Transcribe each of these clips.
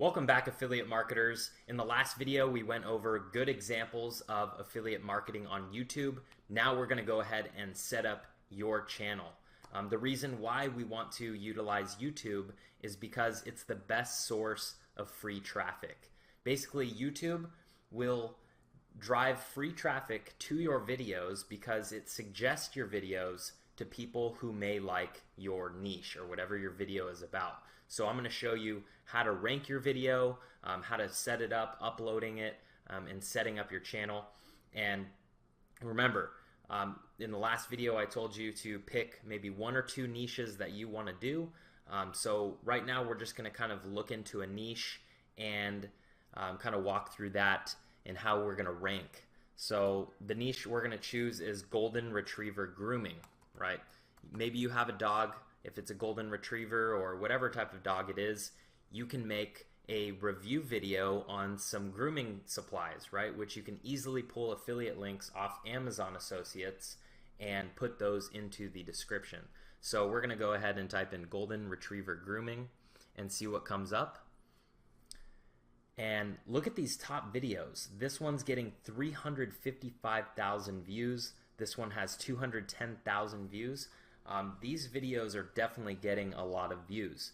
Welcome back, affiliate marketers. In the last video, we went over good examples of affiliate marketing on YouTube. Now we're going to go ahead and set up your channel. The reason why we want to utilize YouTube is because it's the best source of free traffic. Basically, YouTube will drive free traffic to your videos because it suggests your videos to people who may like your niche or whatever your video is about. So I'm going to show you how to rank your video, how to set it up, uploading it, and setting up your channel. And remember, in the last video I told you to pick maybe one or two niches that you want to do. So right now we're just going to kind of look into a niche and kind of walk through that and how we're going to rank. So the niche we're going to choose is golden retriever grooming, right? Maybe you have a dog. If it's a golden retriever or whatever type of dog it is, you can make a review video on some grooming supplies, right? Which you can easily pull affiliate links off Amazon Associates and put those into the description. So we're going to go ahead and type in golden retriever grooming and see what comes up. And look at these top videos. This one's getting 355,000 views. This one has 210,000 views. These videos are definitely getting a lot of views.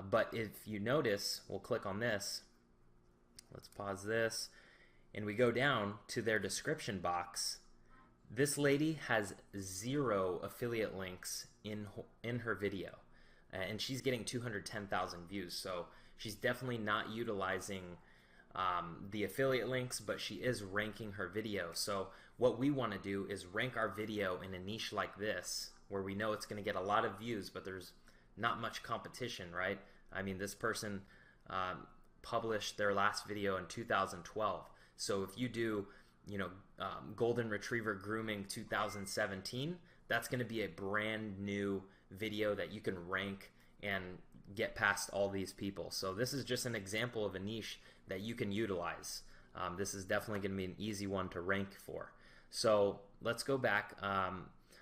But if you notice, we'll click on this. Let's pause this. And we go down to their description box. This lady has 0 affiliate links in her video. And she's getting 210,000 views. So she's definitely not utilizing the affiliate links, but she is ranking her video. So what we want to do is rank our video in a niche like this, where we know it's going to get a lot of views, but there's not much competition, right? I mean, this person published their last video in 2012. So if you do, golden retriever grooming 2017, that's going to be a brand new video that you can rank and get past all these people. So this is just an example of a niche that you can utilize. This is definitely going to be an easy one to rank for. So let's go back.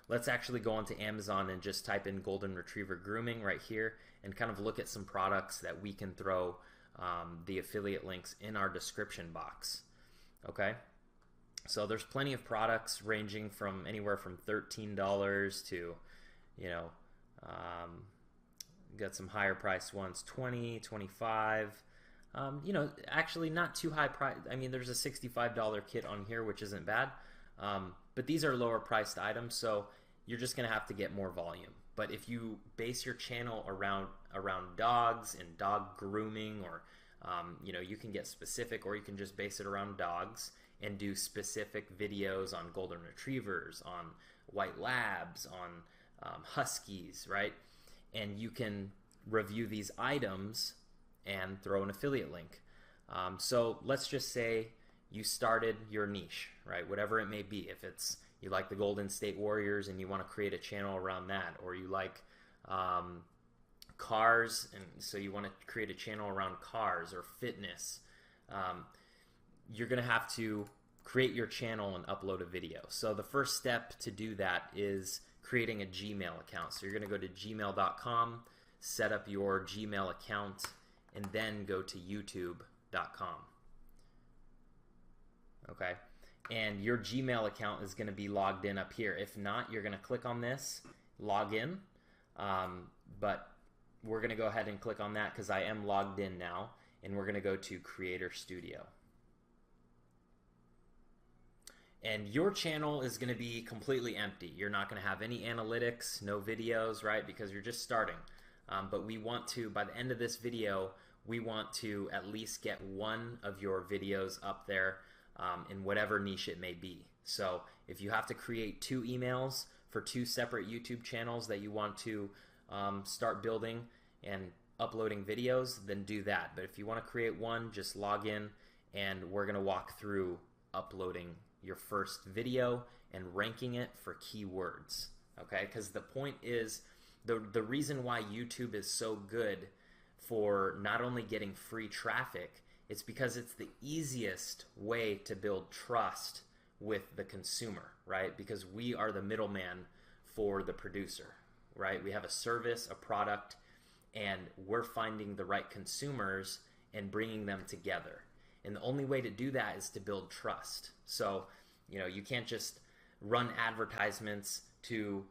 Let's actually go onto Amazon and just type in golden retriever grooming right here and kind of look at some products that we can throw the affiliate links in our description box. Okay, so there's plenty of products ranging from anywhere from $13 to, got some higher priced ones, $20, $25. Actually not too high price. I mean, there's a $65 kit on here, which isn't bad. But these are lower priced items, so you're just going to have to get more volume. But if you base your channel around dogs and dog grooming, or you can get specific, or you can just base it around dogs and do specific videos on golden retrievers, on white labs, on huskies, right? And you can review these items and throw an affiliate link. So let's just say you started your niche, right? Whatever it may be. If it's you like the Golden State Warriors and you want to create a channel around that, or you like cars and so you want to create a channel around cars or fitness, you're going to have to create your channel and upload a video. So the first step to do that is creating a Gmail account. So you're going to go to gmail.com, set up your Gmail account, and then go to youtube.com. Okay, and your Gmail account is going to be logged in up here. If not, you're going to click on this, log in, but we're going to go ahead and click on that because I am logged in now, and we're going to go to Creator Studio. And your channel is going to be completely empty. You're not going to have any analytics, no videos, right? Because you're just starting. But we want to, by the end of this video, we want to at least get one of your videos up there in whatever niche it may be. So if you have to create 2 emails for 2 separate YouTube channels that you want to start building and uploading videos, then do that. But if you want to create one, just log in and we're going to walk through uploading your first video and ranking it for keywords. Okay, because the point is, the reason why YouTube is so good for not only getting free traffic, it's because it's the easiest way to build trust with the consumer, right? Because we are the middleman for the producer, right? We have a service, a product, and we're finding the right consumers and bringing them together. And the only way to do that is to build trust. So, you can't just run advertisements to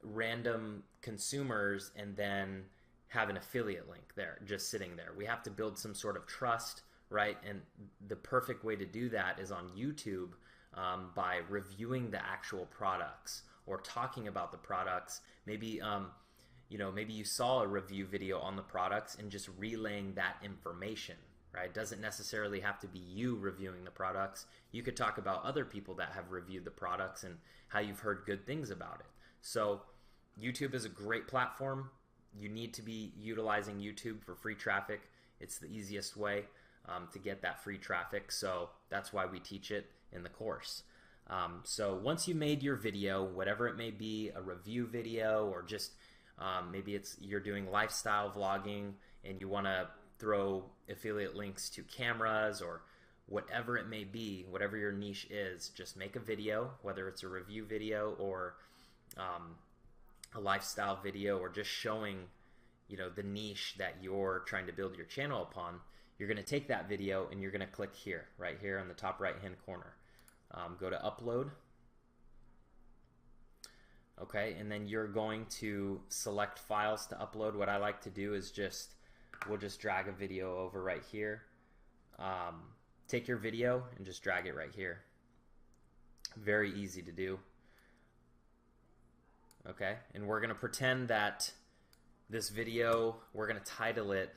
random consumers and then have an affiliate link there just sitting there. We have to build some sort of trust, right? And the perfect way to do that is on YouTube, by reviewing the actual products or talking about the products. Maybe maybe you saw a review video on the products and just relaying that information, right? It doesn't necessarily have to be you reviewing the products. You could talk about other people that have reviewed the products and how you've heard good things about it. So YouTube is a great platform. You need to be utilizing YouTube for free traffic. It's the easiest way to get that free traffic. So that's why we teach it in the course. So once you made your video, whatever it may be, a review video, or just maybe you're doing lifestyle vlogging and you want to throw affiliate links to cameras or whatever it may be, whatever your niche is, just make a video, whether it's a review video or a lifestyle video, or just showing the niche that you're trying to build your channel upon. You're going to take that video and you're going to click here, right here on the top right hand corner. Go to upload. Okay, and then you're going to select files to upload. What I like to do is we'll just drag a video over right here. Take your video and just drag it right here. Very easy to do. Okay, and we're going to pretend that this video, we're going to title it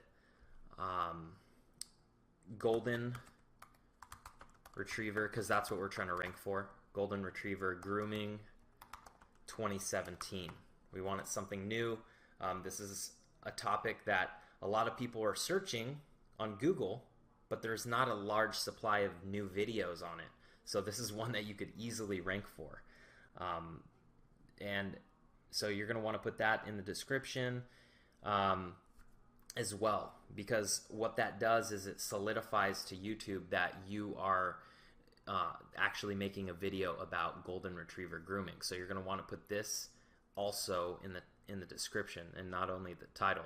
Golden Retriever, because that's what we're trying to rank for. Golden Retriever Grooming 2017. We wanted something new. This is a topic that a lot of people are searching on Google, but there's not a large supply of new videos on it. So this is one that you could easily rank for. And so you're going to want to put that in the description as well, because what that does is it solidifies to YouTube that you are actually making a video about Golden Retriever grooming. So you're going to want to put this also in the description and not only the title.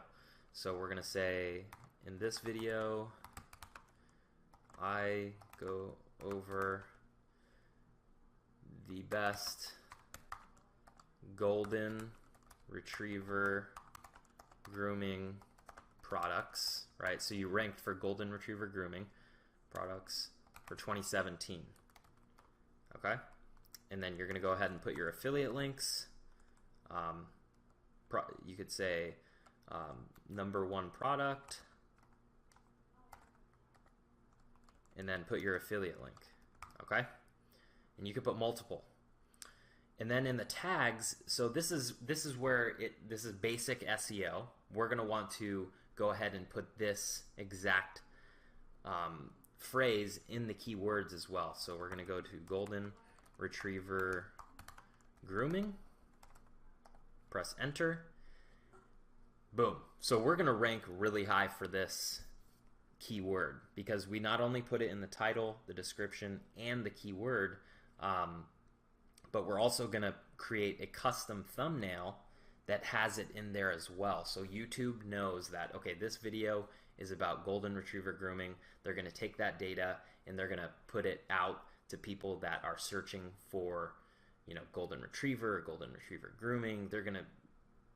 So we're going to say, in this video, I go over the best Golden Retriever grooming products, right? So you ranked for Golden Retriever grooming products for 2017. Okay, and then you're going to go ahead and put your affiliate links. You could say #1 product, and then put your affiliate link. Okay, and you could put multiple. And then in the tags, so this is where this is basic SEO. We're going to want to go ahead and put this exact phrase in the keywords as well. So we're going to go to Golden Retriever grooming, press enter, boom. So we're going to rank really high for this keyword because we not only put it in the title, the description, and the keyword, but we're also going to create a custom thumbnail that has it in there as well. So YouTube knows that, okay, this video is about Golden Retriever grooming. They're going to take that data and they're going to put it out to people that are searching for, Golden Retriever, Golden Retriever grooming. They're going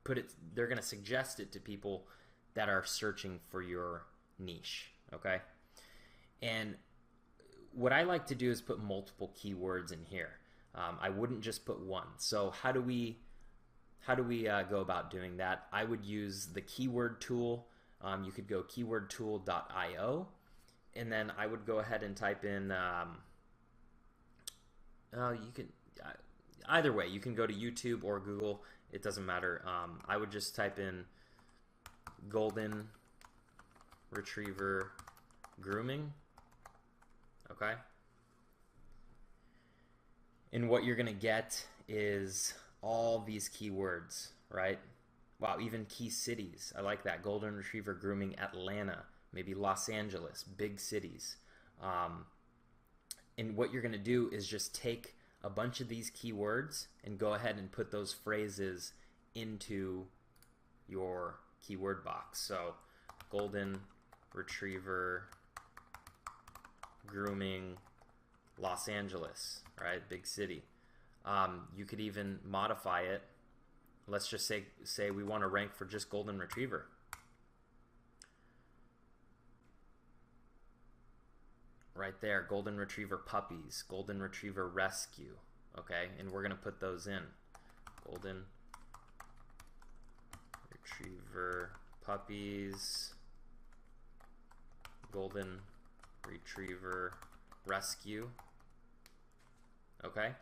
to suggest it to people that are searching for your niche, okay? And what I like to do is put multiple keywords in here. I wouldn't just put one. So how do we go about doing that? I would use the keyword tool. You could go keywordtool.io, and then I would go ahead and type in. You can either way. You can go to YouTube or Google. It doesn't matter. I would just type in Golden Retriever grooming. Okay. And what you're going to get is all these keywords, right? Wow, even key cities. I like that. Golden Retriever grooming Atlanta, maybe Los Angeles, big cities. And what you're going to do is just take a bunch of these keywords and go ahead and put those phrases into your keyword box. So Golden Retriever grooming Los Angeles, right? Big city. You could even modify it. Let's just say we want to rank for just Golden Retriever. Right there, Golden Retriever puppies, Golden Retriever rescue, okay? And we're gonna put those in. Golden Retriever puppies, Golden Retriever rescue, okay?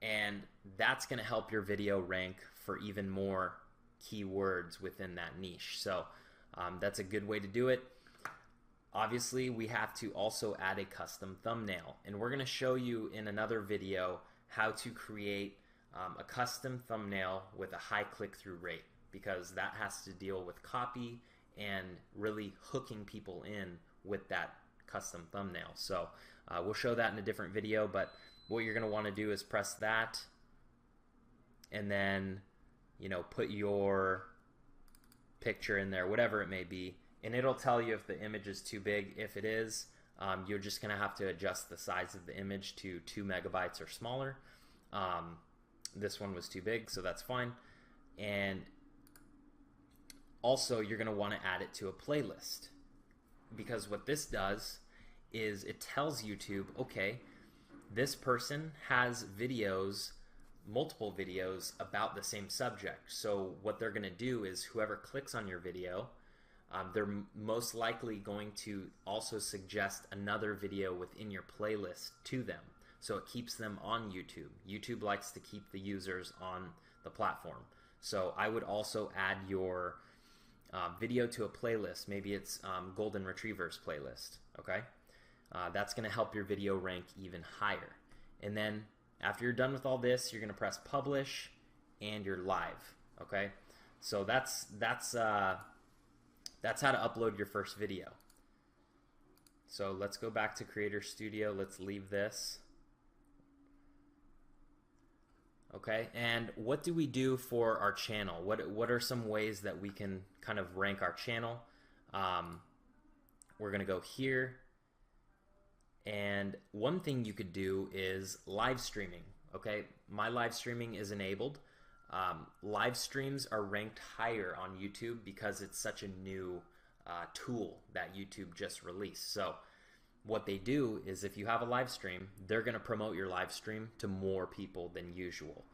And that's gonna help your video rank for even more keywords within that niche. So that's a good way to do it. Obviously, we have to also add a custom thumbnail, and we're going to show you in another video how to create a custom thumbnail with a high click-through rate, because that has to deal with copy and really hooking people in with that custom thumbnail. So we'll show that in a different video, but what you're going to want to do is press that and then, you know, put your picture in there, whatever it may be. And it'll tell you if the image is too big. If it is, you're just going to have to adjust the size of the image to 2 megabytes or smaller. This one was too big, so that's fine. And also, you're going to want to add it to a playlist, because what this does is it tells YouTube, okay, this person has videos, multiple videos about the same subject. So what they're going to do is whoever clicks on your video, they're most likely going to also suggest another video within your playlist to them. So it keeps them on YouTube. YouTube likes to keep the users on the platform. So I would also add your video to a playlist. Maybe it's Golden Retrievers playlist, okay? That's going to help your video rank even higher. And then after you're done with all this, you're going to press publish and you're live, okay? So that's how to upload your first video. So let's go back to Creator Studio. Let's leave this. Okay, and what do we do for our channel? What are some ways that we can kind of rank our channel? We're gonna go here, and one thing you could do is live streaming. Okay, my live streaming is enabled. Live streams are ranked higher on YouTube because it's such a new tool that YouTube just released. So what they do is if you have a live stream, they're going to promote your live stream to more people than usual.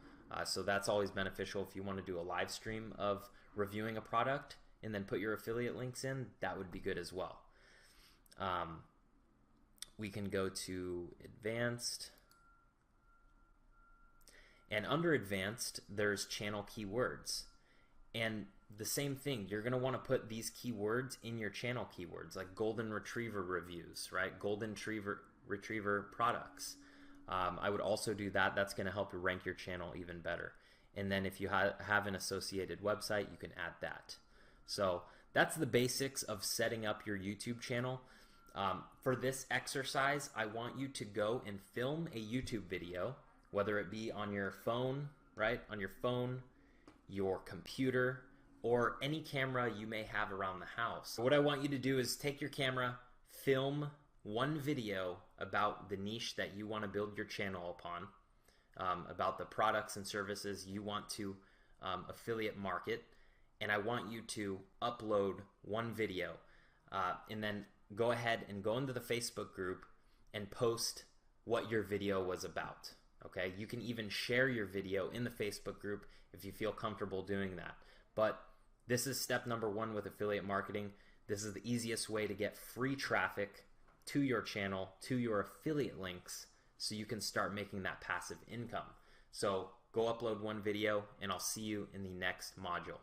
So that's always beneficial. If you want to do a live stream of reviewing a product and then put your affiliate links in, that would be good as well. We can go to advanced. And under advanced, there's channel keywords. And the same thing, you're going to want to put these keywords in your channel keywords, like Golden Retriever reviews, right? Golden Retriever products. I would also do that. That's going to help you rank your channel even better. And then if you have an associated website, you can add that. So that's the basics of setting up your YouTube channel. For this exercise, I want you to go and film a YouTube video, whether it be on your phone, right? On your phone, your computer, or any camera you may have around the house. So what I want you to do is take your camera, film one video about the niche that you want to build your channel upon, about the products and services you want to affiliate market, and I want you to upload one video, and then go ahead and go into the Facebook group and post what your video was about. Okay, you can even share your video in the Facebook group if you feel comfortable doing that. But this is step number 1 with affiliate marketing. This is the easiest way to get free traffic to your channel, to your affiliate links, so you can start making that passive income. So go upload one video, and I'll see you in the next module.